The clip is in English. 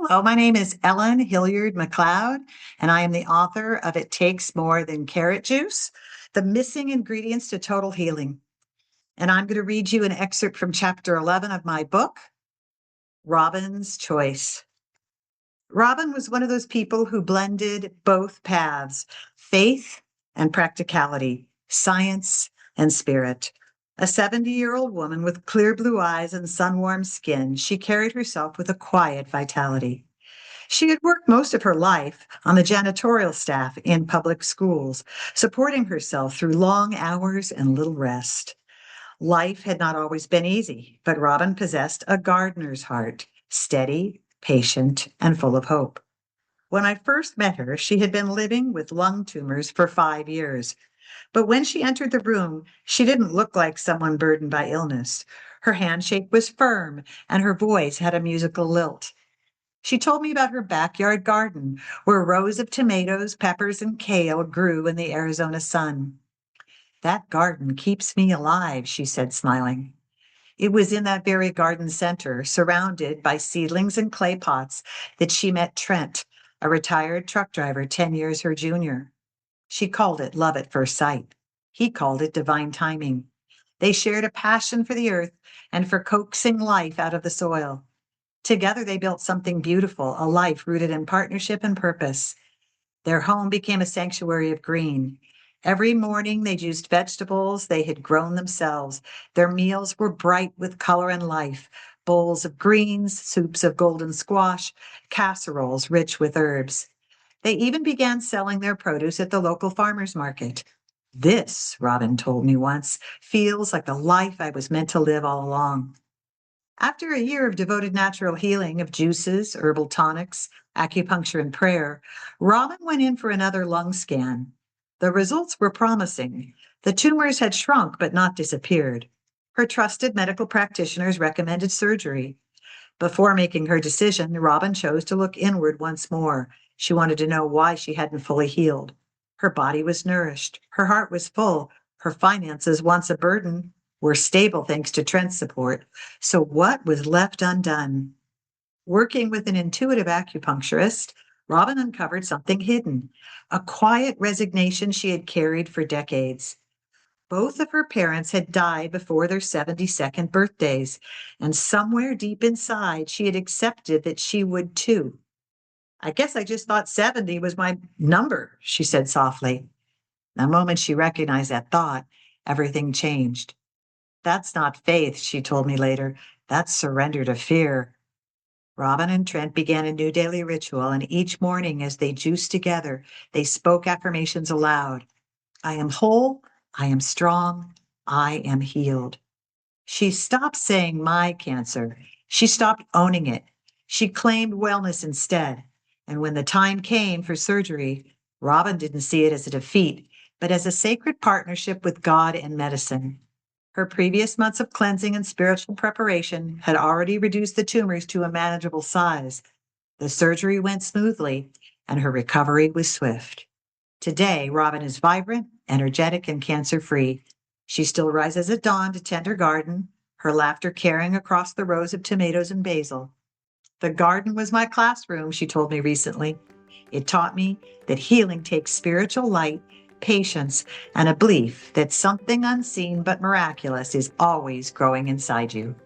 Hello, my name is Ellen Hilliard-McLeod, and I am the author of It Takes More Than Carrot Juice, The Missing Ingredients to Total Healing. And I'm going to read you an excerpt from chapter 11 of my book, Robin's Choice. Robin was one of those people who blended both paths, faith and practicality, science and spirit. A 70-year-old woman with clear blue eyes and sun-warmed skin, she carried herself with a quiet vitality. She had worked most of her life on the janitorial staff in public schools, supporting herself through long hours and little rest. Life had not always been easy, but Robin possessed a gardener's heart, steady, patient, and full of hope. When I first met her, she had been living with lung tumors for 5 years. But when she entered the room, she didn't look like someone burdened by illness. Her handshake was firm, and her voice had a musical lilt. She told me about her backyard garden, where rows of tomatoes, peppers, and kale grew in the Arizona sun. "That garden keeps me alive," she said, smiling. It was in that very garden center, surrounded by seedlings and clay pots, that she met Trent, a retired truck driver 10 years her junior. She called it love at first sight. He called it divine timing. They shared a passion for the earth and for coaxing life out of the soil. Together, they built something beautiful, a life rooted in partnership and purpose. Their home became a sanctuary of green. Every morning, they juiced vegetables they had grown themselves. Their meals were bright with color and life, bowls of greens, soups of golden squash, casseroles rich with herbs. They even began selling their produce at the local farmers market. "This," Robin told me once, "feels like the life I was meant to live all along." After a year of devoted natural healing of juices, herbal tonics, acupuncture, and prayer, Robin went in for another lung scan. The results were promising. The tumors had shrunk but not disappeared. Her trusted medical practitioners recommended surgery. Before making her decision, Robin chose to look inward once more. She wanted to know why she hadn't fully healed. Her body was nourished. Her heart was full. Her finances, once a burden, were stable thanks to Trent's support. So what was left undone? Working with an intuitive acupuncturist, Robin uncovered something hidden, a quiet resignation she had carried for decades. Both of her parents had died before their 72nd birthdays, and somewhere deep inside, she had accepted that she would too. "I guess I just thought 70 was my number," she said softly. The moment she recognized that thought, everything changed. "That's not faith," she told me later. "That's surrender to fear." Robin and Trent began a new daily ritual, and each morning as they juiced together, they spoke affirmations aloud. "I am whole, I am strong, I am healed." She stopped saying my cancer. She stopped owning it. She claimed wellness instead. And when the time came for surgery, Robin didn't see it as a defeat, but as a sacred partnership with God and medicine. Her previous months of cleansing and spiritual preparation had already reduced the tumors to a manageable size. The surgery went smoothly, and her recovery was swift. Today, Robin is vibrant, energetic, and cancer-free. She still rises at dawn to tend her garden, her laughter carrying across the rows of tomatoes and basil. "The garden was my classroom," she told me recently. "It taught me that healing takes spiritual light, patience, and a belief that something unseen but miraculous is always growing inside you."